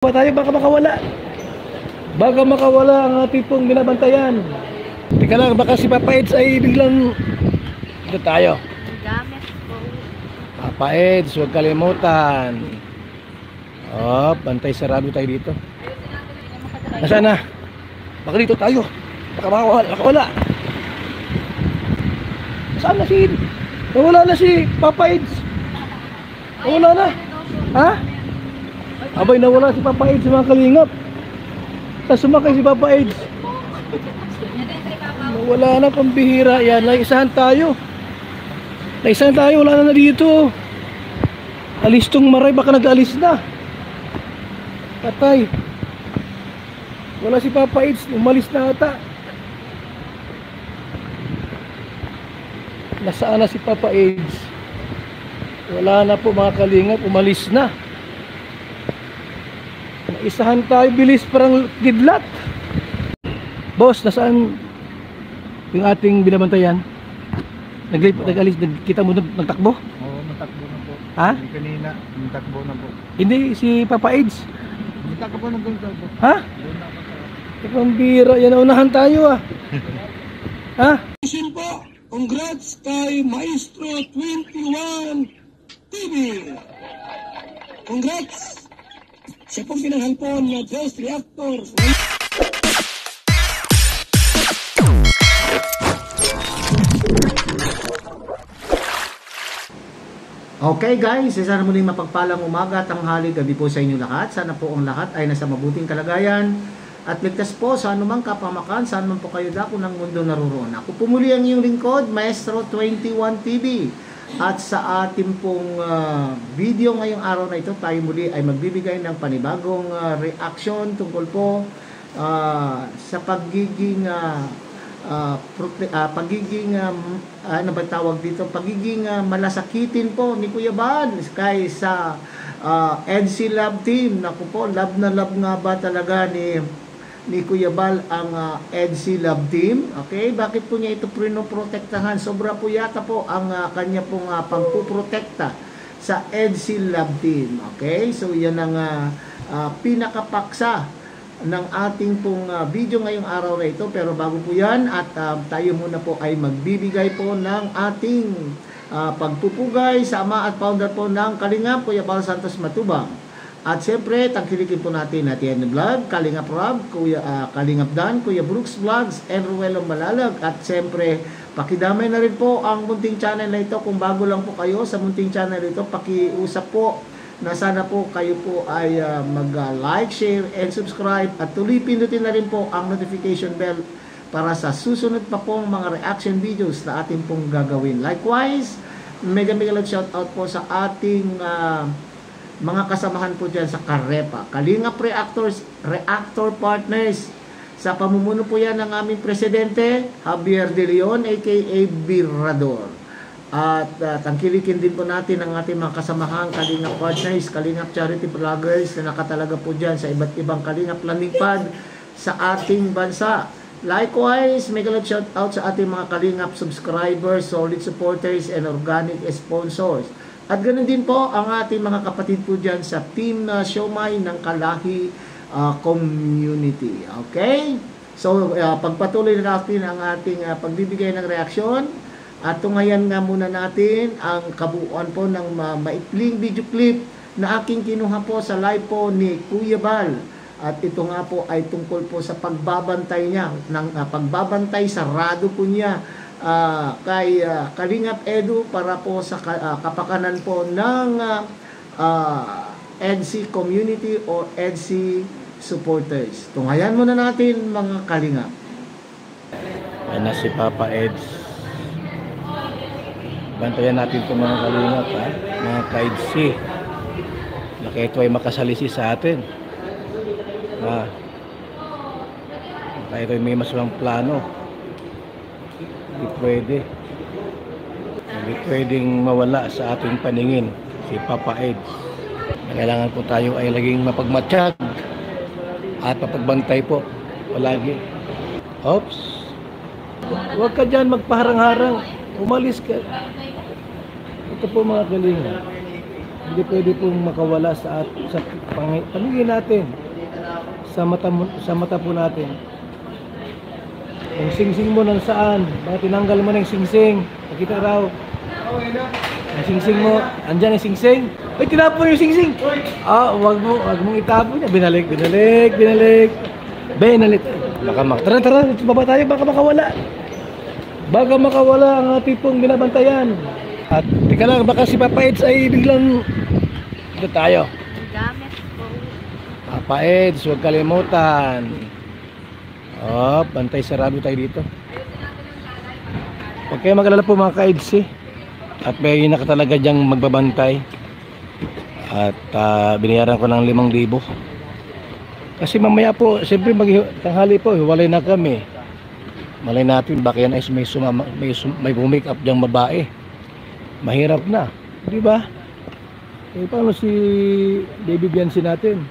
Ba tayo, baka makawala. Baka makawala ang ating pong binabantayan. Teka lang, baka si Papa Eds ay biglang... Ito tayo. Gamit po. Papa Eds, huwag kalimutan. Oh, bantay sarado tayo dito. Nasaan na? Baka dito tayo. Baka makawala. Saan na si... Nawala na si Papa Eds. Nawala na. Ha? Abay, nawala si Papa Eds, mga kalingap. Tapos sumakay si Papa Eds. Nawala na, pambihira. Yan, naisahan tayo. Naisahan tayo, wala na dito. Alis tong maray, baka nag-alis na. Patay. Wala si Papa Eds, umalis na ata. Nasaan na si Papa Eds? Wala na po, mga kalingap, umalis na. Isahan tayo, bilis, parang kidlat. Boss, nasaan yung ating binabantayan? Nag-alis, kita mo nagtakbo? Oo, natakbo na po. Ha? Kanina, natakbo na po. Hindi, si Papa Eds. Natakbo na doon po. Ha? Ikang bira, yan, naunahan tayo ah. Ha? Po, congrats kay Maestro 21 TV. Congrats! Siya pong pinanghalpon na Ghost Reactor. Okay guys, sana muling mapagpalang umaga, tanghali, gabi po sa inyo lahat. Sana po ang lahat ay nasa mabuting kalagayan at ligtas po sa anumang kapamakan, saan man po kayo dako ng mundo naroon. Ako po muli ang iyong lingkod, Maestro 21 TV. At sa ating pong video ngayong araw na ito, tayo muli ay magbibigay ng panibagong reaction tungkol po sa pagiging ano ba tawag dito, pagiging malasakitin po ni Kuya Bal kay sa EDSI Love Team. Naku po, love na love nga ba talaga ni Kuya Bal ang EDSI Love Team? Okay, bakit po niya ito pinoprotektahan? Sobra po yata po ang kanya pong pagpuprotekta sa EDSI Love Team. Okay, so yan ang pinakapaksa ng ating pong video ngayong araw na ito. Pero bago po yan, at tayo muna po ay magbibigay po ng ating pagpupugay sa ama at founder po ng Kalingap, Kuya Bal Santos Matubang. At siyempre, tangkilikin po natin Atienno Vlog, Kalingap Rob, Kalingap Dan, Kuya Brooks Vlogs, and Ruelo Malalag. At siyempre, pakidamay na rin po ang munting channel na ito. Kung bago lang po kayo sa munting channel ito, pakiusap po na sana po kayo po ay mag-like, share, and subscribe. At tuloy pindutin na rin po ang notification bell para sa susunod pa pong mga reaction videos na ating pong gagawin. Likewise, mega shoutout po sa ating mga kasamahan po dyan sa Karepa, Kalingap Reactor Partners. Sa pamumuno po yan ng aming presidente, Javier De Leon, aka Birador. At tangkilikin din po natin ang ating mga kasamahang Kalingap Partners, Kalingap Charity Vloggers na nakatalaga po dyan sa iba't ibang Kalingap landing pad sa ating bansa. Likewise, mega shoutout sa ating mga Kalingap subscribers, solid supporters, and organic sponsors. At ganoon din po ang ating mga kapatid po dyan sa Team Siomay ng Kalahi Community. Okay? So, pagpatuloy na natin ang ating pagbibigay ng reaksyon. At tunghayan nga muna natin ang kabuuan po ng maikling video clip na aking kinuha po sa live po ni Kuya Bal. At ito nga po ay tungkol po sa pagbabantay niya, pagbabantay sarado po niya kay Kalingap Edu para po sa kapakanan po ng EDSI community o EDSI supporters. Tunghayan muna natin mga Kalingap. Yan na si Papa Eds. Bantayan natin itong mga Kalingap, ha? Mga ka-EDSI. Laki ito ay makasalisi sa atin. Kaya ito ay may masamang plano. Hindi pwedeng mawala sa ating paningin si Papa Eds. Kailangan po tayo ay laging mapagmatsyag at mapagbantay po palagi. Oops, huwag ka dyan magpaharang-harang, umalis ka. Ito po mga Kalingap, Hindi pwede pong makawala sa paningin natin, sa mata po natin. Yung singsing mo nang saan? Bakit tinanggal mo na yung singsing? Nakita raw. Ang singsing mo, andyan yung singsing. Ay, tinapon yung singsing. Ah, wag mong itapon niya. Binalik. Tara, baba tayo, baka makawala. Baka makawala ang ating pong binabantayan. At tika lang, baka si Papa Eds ay biglang dito tayo. Gamit po. Papa Eds, huwag kalimutan. Oh, bantay sarado tayo dito. Huwag kayo mag-alala po mga ka-Eds eh. At may nakatalaga dyang magbabantay. At binayaran ko ng 5,000. Kasi mamaya po, siyempre tanghali po, hiwalay na kami. Malay natin, baka yan ay may bumake up dyang babae. Mahirap na, di ba? Eh, paano si Baby Biancy natin?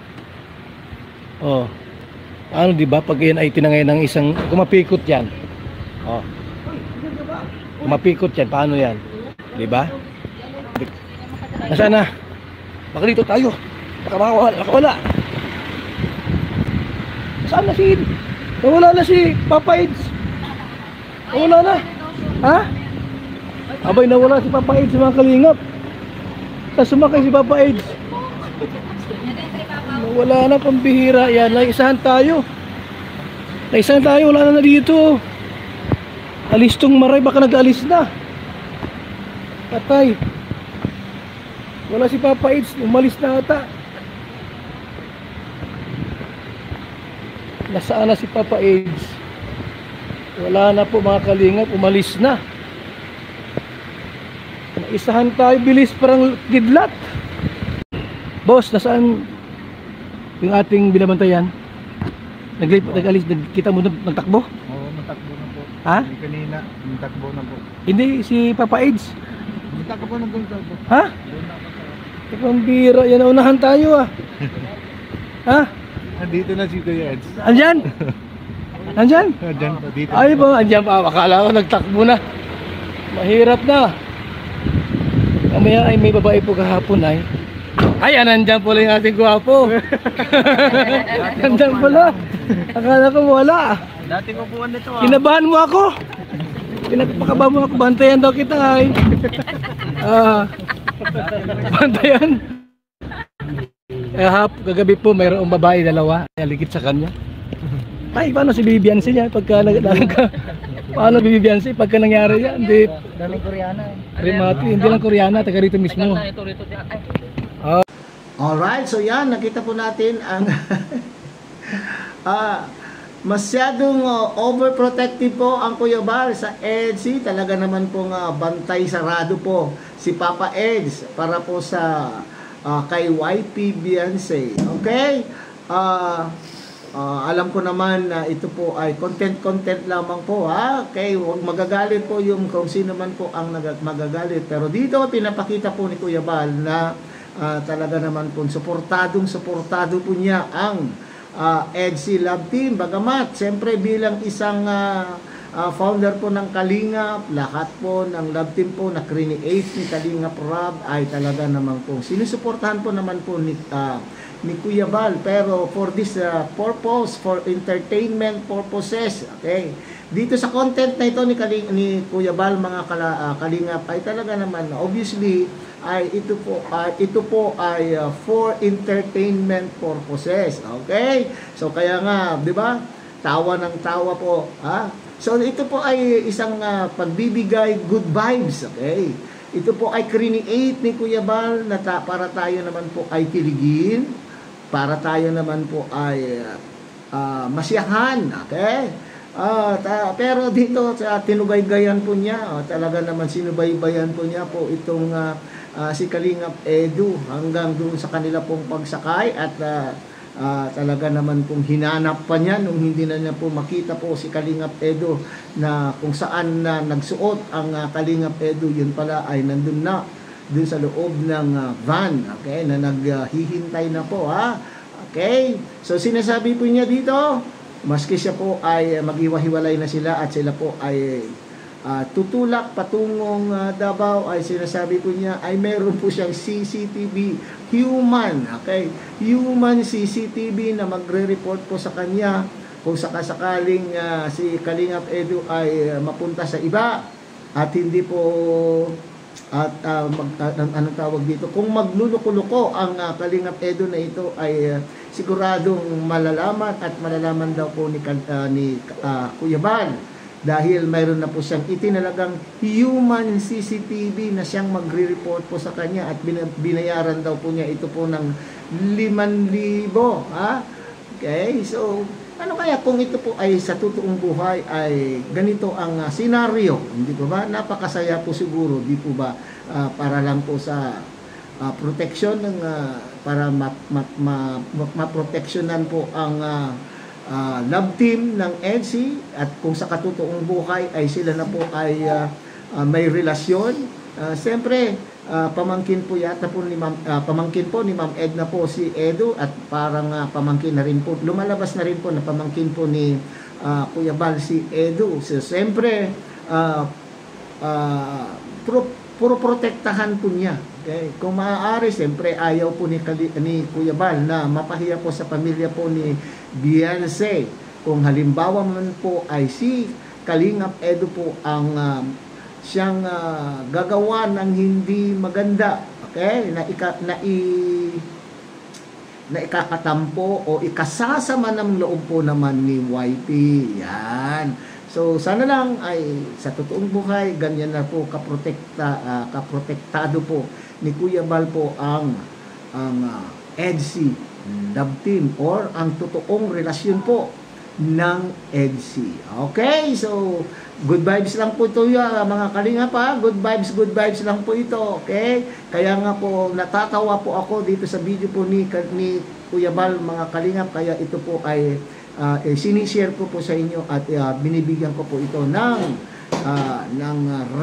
Oh, ano di ba? Pag yan ay tinangay ng isang, kumapikot yan. Oh, kumapikot yan, paano yan? Di ba? Nasaan na? Baka dito tayo. Baka makawala. Saan na si Ed? Nawala na si Papa Eds. Nawala na. Ha? Abay, nawala si Papa Eds sa mga kalingap. Tapos sumakay si Papa Eds. Nawala na, pambihira. Yan, naisahan tayo. Wala na dito. Alis tong maray, baka nag-alis na. Patay. Wala si Papa Eds, umalis na ata. Nasaan na si Papa Eds? Wala na po mga kalingap, umalis na. Naisahan tayo, bilis parang kidlat. Boss, nasaan yung ating binabantayan? Nag-alis, kita mo nagtakbo? Oo, natakbo na po. Ha? Kanina, natakbo na po. Hindi, si Papa Eds. Natakbo na doon po. Ha? Ikang bira, yan naunahan tayo ah. Ha? Nandito na si Kuya Eds. Andyan? Andyan? Diyan po, dito. Ay ba, andyan pa. Akala ko nagtakbo na. Mahirap na. Kamaya ay may babae po kahapon ay. Ay, nandyan pala yung ating gwapo. Nandyan pala. Akala ko wala. Dati ko po nito ah. Kinabahan mo ako. Pinagpakabahan mo ako. Bantayan daw kita ay. Bantayan. Kagabi po mayroong babae dalawa. Naligid sa kanya. Ay, paano si Baby Biancy niya pagka paano Baby Biancy pagka nangyari yan? Hindi. Daling Koreana eh. Remati, hindi lang Koreana, taga rito mismo. Alright, so yan, nakita po natin ang masyadong overprotective po ang Kuya Bal sa EDC. Talaga naman pong bantay sarado po si Papa Eds para po sa kay YP Biancy. Okay? Alam ko naman na ito po ay content lamang po, ha? Okay, huwag magagalit po yung kung sino man po ang magagalit. Pero dito pinapakita po ni Kuya Bal na talaga naman po suportado po niya ang EDC Love Team. Bagamat siyempre bilang isang founder po ng Kalingap, lahat po ng Love Team po na create ni Kalingap Rob ay talaga naman po sinusuportahan po naman po ni Kuya Bal, pero for this purpose, for entertainment purposes, okay, dito sa content na ito ni Kuya Bal, mga Kalingap, ay talaga naman obviously ay ito po ay for entertainment purposes, okay. So kaya nga, di ba, tawa ng tawa po, ha. So ito po ay isang pagbibigay good vibes, okay. Ito po ay create ni Kuya Bal na para tayo naman po ay kiligin, para tayo naman po ay masiyahan, okay? Pero dito sa tinubaygayan po niya, talaga naman sinubaybayan po niya po itong si Kalingap Edu hanggang doon sa kanila pong pagsakay at talaga naman pong hinanap pa niya nung hindi na niya po makita po si Kalingap Edu na kung saan na nagsuot ang Kalingap Edu, yun pala ay nandun na dun sa loob ng van, okay, na naghihintay na po, ha. Okay, so sinasabi po niya dito, maski siya po ay maghiwa-hiwalay na sila at sila po ay tutulak patungong Davao ay sinasabi po niya ay meron po siyang CCTV human, okay, human CCTV na magre-report po sa kanya kung sakasakaling si Kalingap Edu ay mapunta sa iba at hindi po at anong tawag dito, kung magluluko-luko ang Kalingap Edu na ito ay siguradong malalaman at malalaman daw po ni Kuya Bal dahil mayroon na po siyang itinalagang human CCTV na siyang magre-report po sa kanya at binayaran daw po niya ito po ng 5,000, ha? Okay, so ano kaya kung ito po ay sa totoong buhay ay ganito ang senaryo, hindi po ba? Napakasaya po siguro, di po ba? Para lang po sa protection ng para maproteksyonan po ang love team ng EDSI at kung sa katotoong buhay ay sila na po ay may relasyon. Siyempre, pamangkin po yata po ni pamangkin po ni Ma'am Edna po si Edu at parang pamangkin na rin po, lumalabas na rin po na pamangkin po ni Kuya Bal si Edu. So, siyempre, puro protektahan po niya. Okay? Kung maaari, siyempre ayaw po ni Kuya Bal na mapahiya po sa pamilya po ni Beyonce. Kung halimbawa man po ay si Kalingap Edu po ang siyang gagawa ng hindi maganda, okay, na ikakatampo o ikasasama ng loob po naman ni YP. Yan. So sana lang ay sa totoong buhay ganyan na po kaprotektado po ni Kuya Bal po ang EDSI love team or ang totoong relasyon po ng EDSI. Okay, so good vibes lang po ito mga Kalingap ha. Good vibes lang po ito. Okay, kaya nga po natatawa po ako dito sa video po ni Kuya Bal mga Kalingap, kaya ito po ay sinishare ko po sa inyo at binibigyan ko po ito ng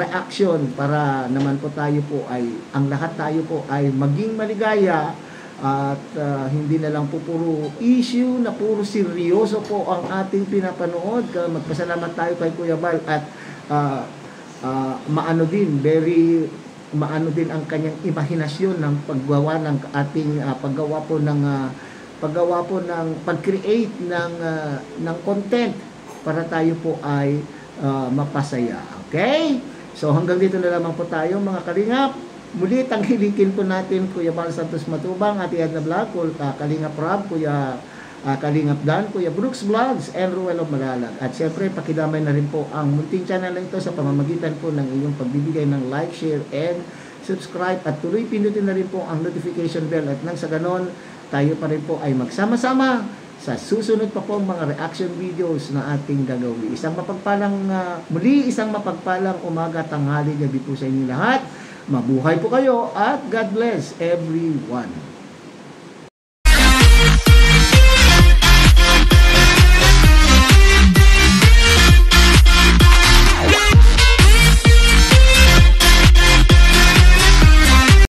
reaction para naman po tayo po ay ang lahat tayo po ay maging maligaya at hindi na lang po puro issue na puro seryoso po ang ating pinapanood. Magpasalamat tayo kay Kuya Bal at maano din ang kanyang imahinasyon ng paggawa ng ating paggawa po ng pag-create ng content para tayo po ay mapasaya. Okay? So hanggang dito na lamang po tayo mga Kalingap. Muli tangkilikin po natin Kuya Bal Santos Matubang, Ate Edna Vlog, Kalingap Rob, Kuya Kalingap Dan, Kuya Brooks Vlogs, and Ruel of Malalag. At syempre, pakidamay na rin po ang munting channel na ito sa pamamagitan po ng inyong pagbibigay ng like, share, and subscribe. At tuloy pindutin na rin po ang notification bell at nang sa ganon, tayo pa rin po ay magsama-sama sa susunod pa po mga reaction videos na ating gagawin. Isang mapagpalang umaga, tanghali, gabi po sa inyo lahat. Mabuhay po kayo at God bless everyone.